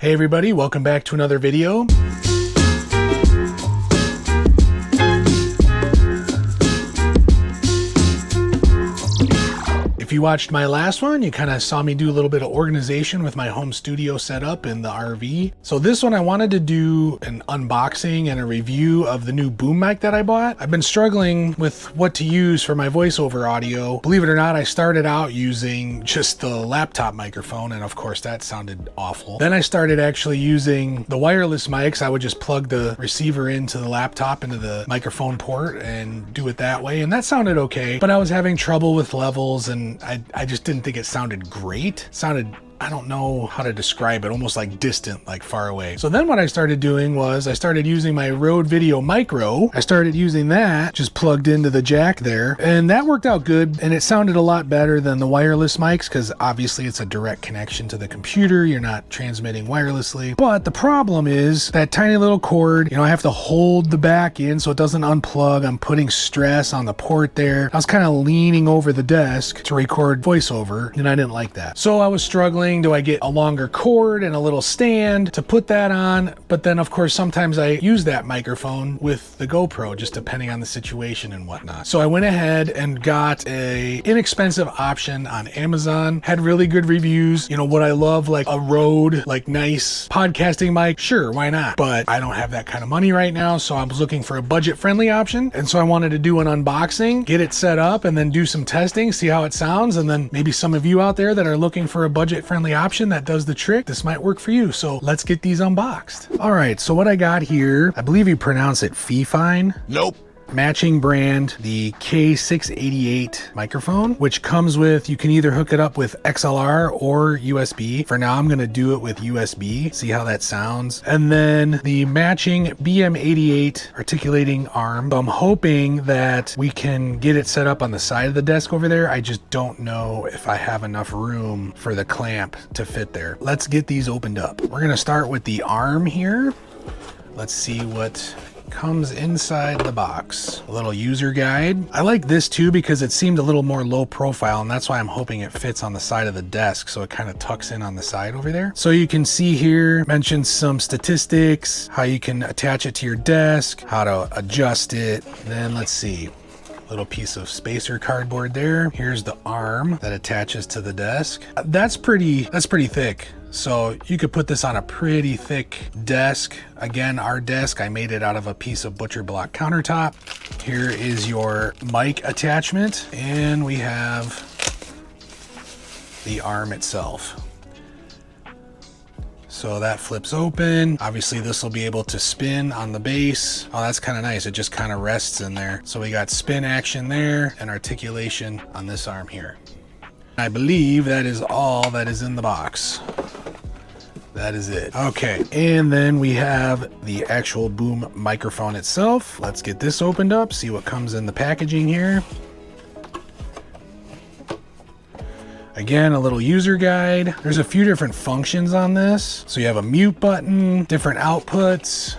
Hey everybody, welcome back to another video. If you watched my last one, you kind of saw me do a little bit of organization with my home studio setup in the RV. So this one I wanted to do an unboxing and a review of the new boom mic that I bought. I've been struggling with what to use for my voiceover audio. Believe it or not, I started out using just the laptop microphone, and of course that sounded awful. Then I started actually using the wireless mics. I would just plug the receiver into the laptop, into the microphone port, and do it that way, and that sounded okay. But I was having trouble with levels, and I just didn't think it sounded great. It sounded, I don't know how to describe it, almost like distant, like far away. So then what I started doing was I started using my Rode Video Micro. I started using that just plugged into the jack there, and that worked out good, and it sounded a lot better than the wireless mics because obviously it's a direct connection to the computer. You're not transmitting wirelessly. But the problem is that tiny little cord, I have to hold the back in so it doesn't unplug. I'm putting stress on the port there. I was kind of leaning over the desk to record voiceover, and I didn't like that. So I was struggling. Do I get a longer cord and a little stand to put that on? But then of course sometimes I use that microphone with the GoPro, just depending on the situation and whatnot. So I went ahead and got a inexpensive option on Amazon. Had really good reviews. What I love, like a Rode, like nice podcasting mic, sure, why not? But I don't have that kind of money right now, so I was looking for a budget-friendly option. And so I wanted to do an unboxing, get it set up, and then do some testing, see how it sounds. And then maybe some of you out there that are looking for a budget-friendly option that does the trick, this might work for you. So let's get these unboxed. All right, so what I got here, I believe you pronounce it Fifine. Nope. Matching brand, the K688 microphone, which comes with, you can either hook it up with XLR or USB. For now, I'm going to do it with USB, see how that sounds. And then the matching BM88 articulating arm. So I'm hoping that we can get it set up on the side of the desk over there. I just don't know if I have enough room for the clamp to fit there. Let's get these opened up. We're going to start with the arm here. Let's see what comes inside the box. A little user guide. I like this too because it seemed a little more low profile, and that's why I'm hoping it fits on the side of the desk, so it kind of tucks in on the side over there. So you can see here, mentions some statistics, how you can attach it to your desk, how to adjust it. Then let's see. Little piece of spacer cardboard there. Here's the arm that attaches to the desk. That's pretty thick. So you could put this on a pretty thick desk. Again, our desk, I made it out of a piece of butcher block countertop. Here is your mic attachment, and we have the arm itself. So that flips open. Obviously this will be able to spin on the base. Oh, that's kind of nice. It just kind of rests in there. So we got spin action there and articulation on this arm here. I believe that is all that is in the box. That is it. Okay, and then we have the actual boom microphone itself. Let's get this opened up, see what comes in the packaging here. Again, a little user guide. There's a few different functions on this. So you have a mute button, different outputs.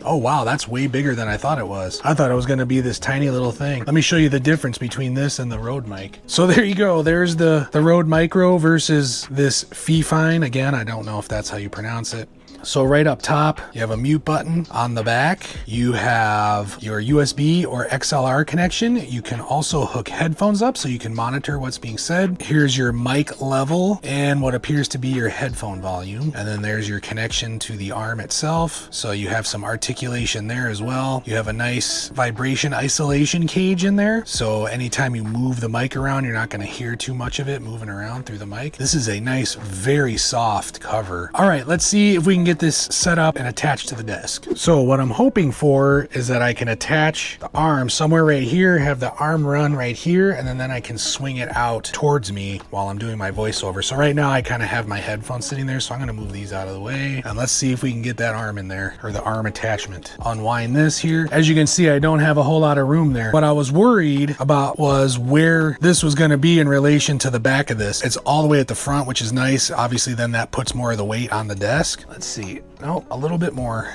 Oh wow, that's way bigger than I thought it was. I thought it was going to be this tiny little thing. Let me show you the difference between this and the Rode mic. So there you go. There's the Rode Micro versus this Fifine. Again, I don't know if that's how you pronounce it. So right up top, you have a mute button. On the back, you have your USB or XLR connection. You can also hook headphones up so you can monitor what's being said. Here's your mic level and what appears to be your headphone volume. And then there's your connection to the arm itself. So you have some articulation there as well. You have a nice vibration isolation cage in there. So anytime you move the mic around, you're not going to hear too much of it moving around through the mic. This is a nice, very soft cover. All right, let's see if we can get this set up and attached to the desk. So what I'm hoping for is that I can attach the arm somewhere right here, have the arm run right here, and then I can swing it out towards me while I'm doing my voiceover. So right now I kind of have my headphones sitting there, so I'm going to move these out of the way, and let's see if we can get that arm in there, or the arm attachment. Unwind this here. As you can see, I don't have a whole lot of room there. What I was worried about was where this was going to be in relation to the back of this. It's all the way at the front, which is nice. Obviously then that puts more of the weight on the desk. Let's see. No, a little bit more.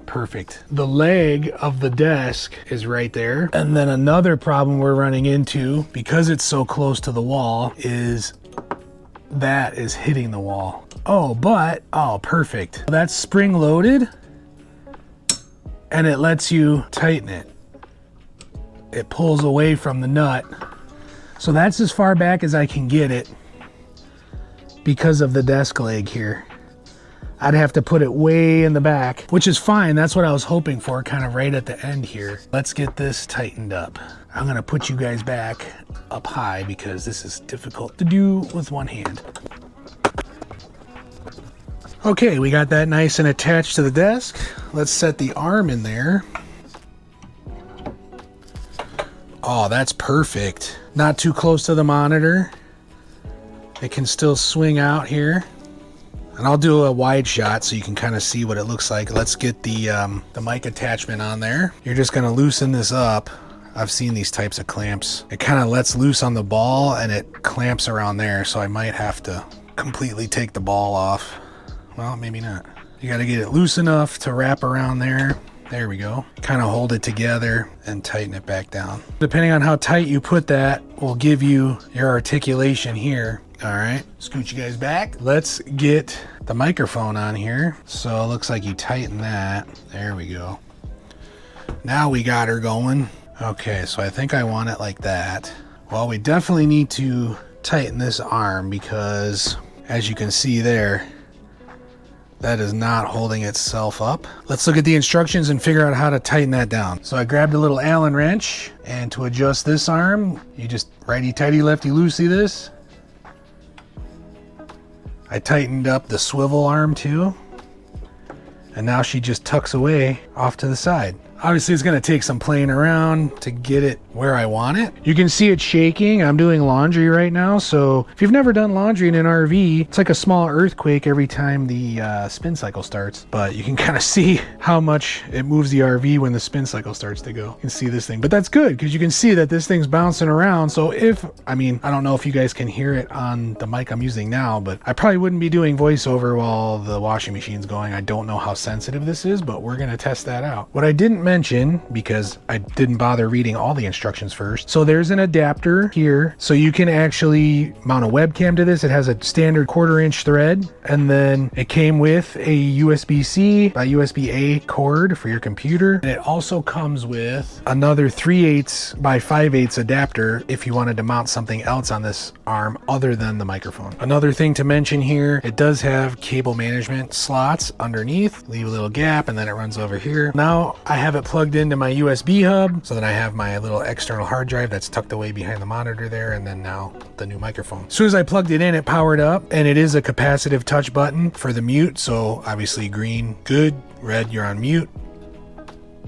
Perfect. The leg of the desk is right there. And then another problem we're running into, because it's so close to the wall, is that is hitting the wall. Oh, but, oh, perfect. That's spring loaded and it lets you tighten it. It pulls away from the nut. So that's as far back as I can get it because of the desk leg here. I'd have to put it way in the back, which is fine. That's what I was hoping for, kind of right at the end here. Let's get this tightened up. I'm gonna put you guys back up high because this is difficult to do with one hand. Okay, we got that nice and attached to the desk. Let's set the arm in there. Oh, that's perfect. Not too close to the monitor. It can still swing out here. And I'll do a wide shot so you can kind of see what it looks like. Let's get the mic attachment on there. You're just gonna loosen this up. I've seen these types of clamps. It kind of lets loose on the ball and it clamps around there. So I might have to completely take the ball off. Well, maybe not. You gotta get it loose enough to wrap around there. There we go. Kind of hold it together and tighten it back down. Depending on how tight you put that will give you your articulation here. All right, scoot you guys back. Let's get the microphone on here. So it looks like you tighten that. There we go. Now we got her going. Okay, so I think I want it like that. Well, we definitely need to tighten this arm because as you can see there, that is not holding itself up. Let's look at the instructions and figure out how to tighten that down. So I grabbed a little Allen wrench, and to adjust this arm, you just righty-tighty, lefty-loosey this. I tightened up the swivel arm too. And now she just tucks away off to the side. Obviously it's gonna take some playing around to get it where I want it. You can see it shaking. I'm doing laundry right now. So if you've never done laundry in an RV, it's like a small earthquake every time the spin cycle starts. But you can kind of see how much it moves the RV when the spin cycle starts to go. You can see this thing, but that's good because you can see that this thing's bouncing around. So I don't know if you guys can hear it on the mic I'm using now, but I probably wouldn't be doing voiceover while the washing machine's going. I don't know how sensitive this is, but we're gonna test that out. What I didn't mention, because I didn't bother reading all the instructions first. So there's an adapter here. So you can actually mount a webcam to this. It has a standard 1/4 inch thread. And then it came with a USB-C by USB-A cord for your computer. And it also comes with another 3/8 by 5/8 adapter if you wanted to mount something else on this arm other than the microphone. Another thing to mention here, it does have cable management slots underneath. Leave a little gap and then it runs over here. Now I have it plugged into my USB hub so that I have my little external hard drive that's tucked away behind the monitor there, and then now the new microphone. As soon as I plugged it in, it powered up, and it is a capacitive touch button for the mute. So obviously green, good, red, you're on mute.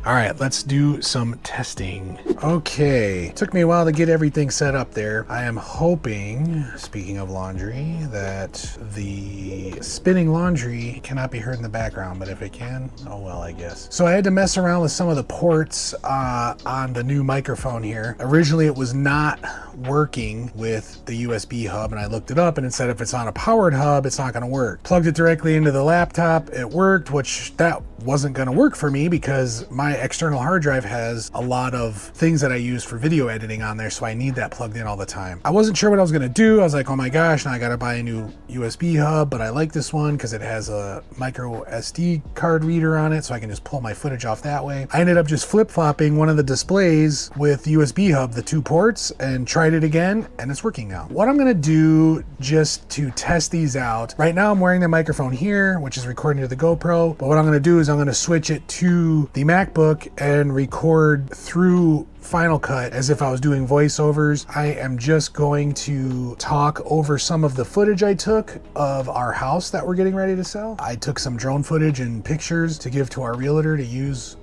All right, let's do some testing. Okay, took me a while to get everything set up there. I am hoping, speaking of laundry, that the spinning laundry cannot be heard in the background, but if it can, oh well, I guess. So I had to mess around with some of the ports on the new microphone here. Originally, it was not working with the USB hub, and I looked it up and it said if it's on a powered hub, it's not gonna work. Plugged it directly into the laptop, it worked, which that wasn't gonna work for me because my external hard drive has a lot of things that I use for video editing on there, so I need that plugged in all the time. I wasn't sure what I was gonna do. I was like, oh my gosh, now I gotta buy a new USB hub, but I like this one because it has a micro SD card reader on it, so I can just pull my footage off that way. I ended up just flip-flopping one of the displays with USB hub, the 2 ports, and tried it again, and it's working now. What I'm gonna do just to test these out, right now I'm wearing the microphone here, which is recording to the GoPro, but what I'm gonna do is I'm gonna switch it to the MacBook and record through Final Cut as if I was doing voiceovers. I am just going to talk over some of the footage I took of our house that we're getting ready to sell. I took some drone footage and pictures to give to our realtor to use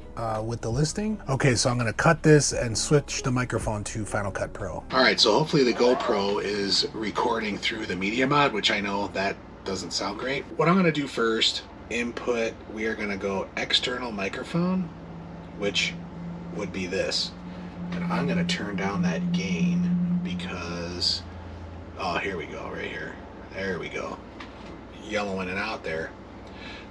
with the listing. Okay, so I'm gonna cut this and switch the microphone to Final Cut Pro. All right, so hopefully the GoPro is recording through the media mod, which I know that doesn't sound great. What I'm gonna do first, input, we are gonna go external microphone, which would be this. And I'm gonna turn down that gain because, oh, here we go, right here. There we go. Yellowing it out there.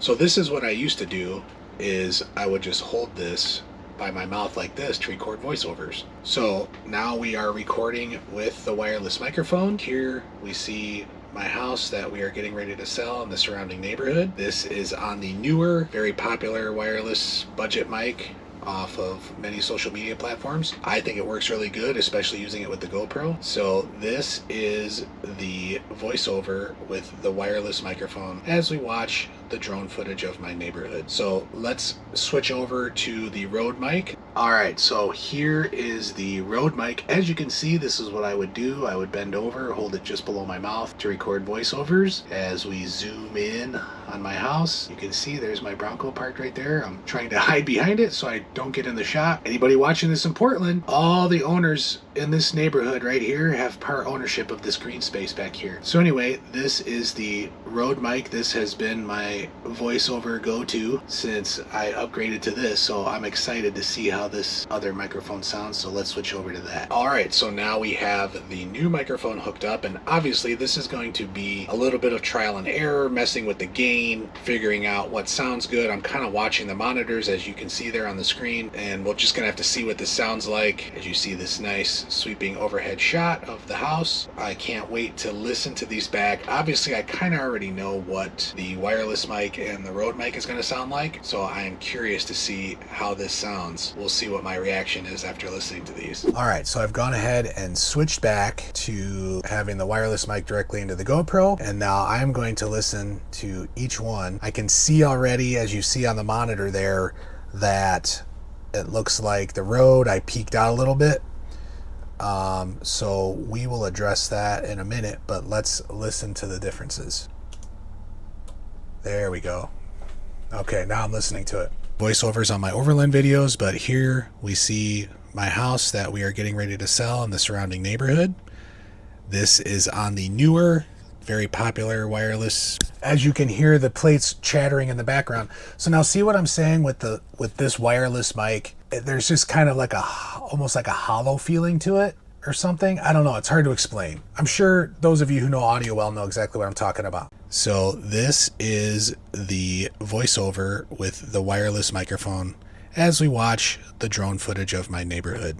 So this is what I used to do, is I would just hold this by my mouth like this to record voiceovers. So now we are recording with the wireless microphone. Here we see my house that we are getting ready to sell in the surrounding neighborhood. This is on the newer, very popular wireless budget mic off of many social media platforms. I think it works really good, especially using it with the GoPro. So this is the voiceover with the wireless microphone as we watch the drone footage of my neighborhood. So let's switch over to the Rode mic. All right, so here is the Rode mic. As you can see, this is what I would do. I would bend over, hold it just below my mouth to record voiceovers. As we zoom in on my house, you can see there's my Bronco parked right there. I'm trying to hide behind it so I don't get in the shot. Anybody watching this in Portland, all the owners in this neighborhood right here have part ownership of this green space back here. So anyway, this is the Rode mic. This has been my voiceover go-to since I upgraded to this, so I'm excited to see how this other microphone sounds. So let's switch over to that. All right, so now we have the new microphone hooked up, and obviously this is going to be a little bit of trial and error, messing with the gain, figuring out what sounds good. I'm kind of watching the monitors, as you can see there on the screen, and we're just gonna have to see what this sounds like. As you see this nice sweeping overhead shot of the house, I can't wait to listen to these back. Obviously I kind of already know what the wireless mic and the Rode mic is going to sound like, so I am curious to see how this sounds. We'll see what my reaction is after listening to these. All right, so I've gone ahead and switched back to having the wireless mic directly into the GoPro, and now I'm going to listen to each one. I can see already, as you see on the monitor there, that it looks like the Rode, I peaked out a little bit. So we will address that in a minute, but let's listen to the differences. There we go. Okay, now I'm listening to it. Voiceovers on my Overland videos, but here we see my house that we are getting ready to sell in the surrounding neighborhood. This is on the newer, very popular wireless. As you can hear the plates chattering in the background. So now see what I'm saying with this wireless mic? There's just kind of like almost like a hollow feeling to it or something. I don't know, it's hard to explain. I'm sure those of you who know audio well know exactly what I'm talking about. So this is the voiceover with the wireless microphone as we watch the drone footage of my neighborhood.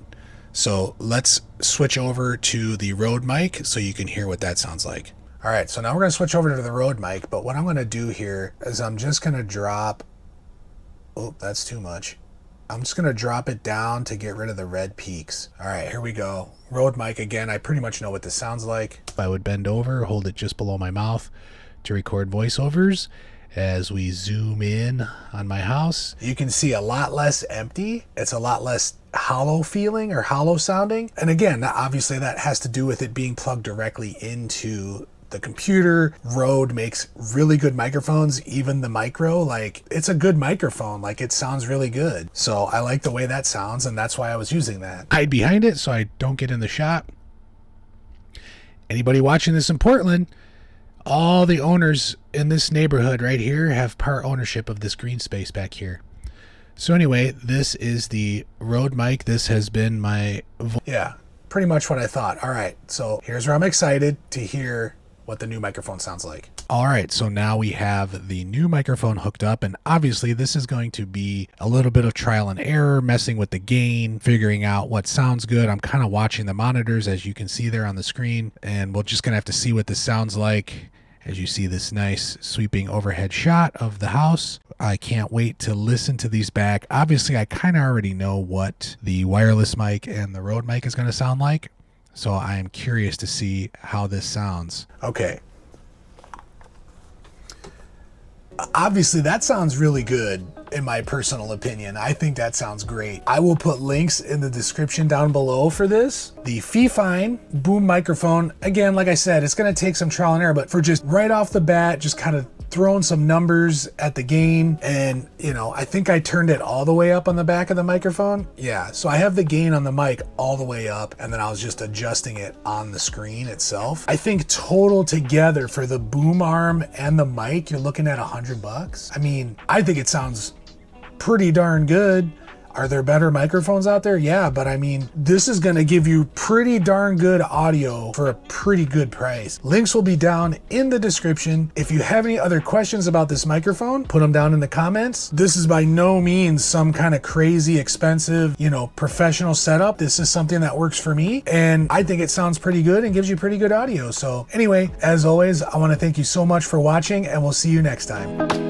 So let's switch over to the Rode mic so you can hear what that sounds like. All right, so now we're gonna switch over to the Rode mic, but what I'm gonna do here is I'm just gonna drop, oh, that's too much. I'm just gonna drop it down to get rid of the red peaks. All right, here we go. Rode mic again, I pretty much know what this sounds like. If I would bend over, hold it just below my mouth to record voiceovers. As we zoom in on my house, you can see a lot less empty. It's a lot less hollow feeling or hollow sounding. And again, obviously that has to do with it being plugged directly into the computer. Rode makes really good microphones, even the micro, like it's a good microphone, like it sounds really good. So I like the way that sounds, and that's why I was using that. Hide behind it so I don't get in the shot. Anybody watching this in Portland, all the owners in this neighborhood right here have part ownership of this green space back here. So anyway, this is the Rode mic. This has been my yeah, pretty much what I thought. All right, so here's where I'm excited to hear what the new microphone sounds like. All right, so now we have the new microphone hooked up, and obviously this is going to be a little bit of trial and error, messing with the gain, figuring out what sounds good. I'm kind of watching the monitors, as you can see there on the screen, and we're just gonna have to see what this sounds like. As you see this nice sweeping overhead shot of the house, I can't wait to listen to these back. Obviously, I kind of already know what the wireless mic and the Rode mic is going to sound like, so I am curious to see how this sounds. Okay. Obviously, that sounds really good, in my personal opinion. I think that sounds great. I will put links in the description down below for this. The Fifine boom microphone, again, like I said, it's gonna take some trial and error, but for just right off the bat, just kind of throwing some numbers at the gain, and you know, I think I turned it all the way up on the back of the microphone. Yeah, so I have the gain on the mic all the way up, and then I was just adjusting it on the screen itself. I think total together for the boom arm and the mic, you're looking at $100. I mean, I think it sounds pretty darn good. Are there better microphones out there? Yeah, but I mean, this is gonna give you pretty darn good audio for a pretty good price. Links will be down in the description. If you have any other questions about this microphone, put them down in the comments. This is by no means some kind of crazy expensive, you know, professional setup. This is something that works for me, and I think it sounds pretty good and gives you pretty good audio. So anyway, as always, I want to thank you so much for watching, and we'll see you next time.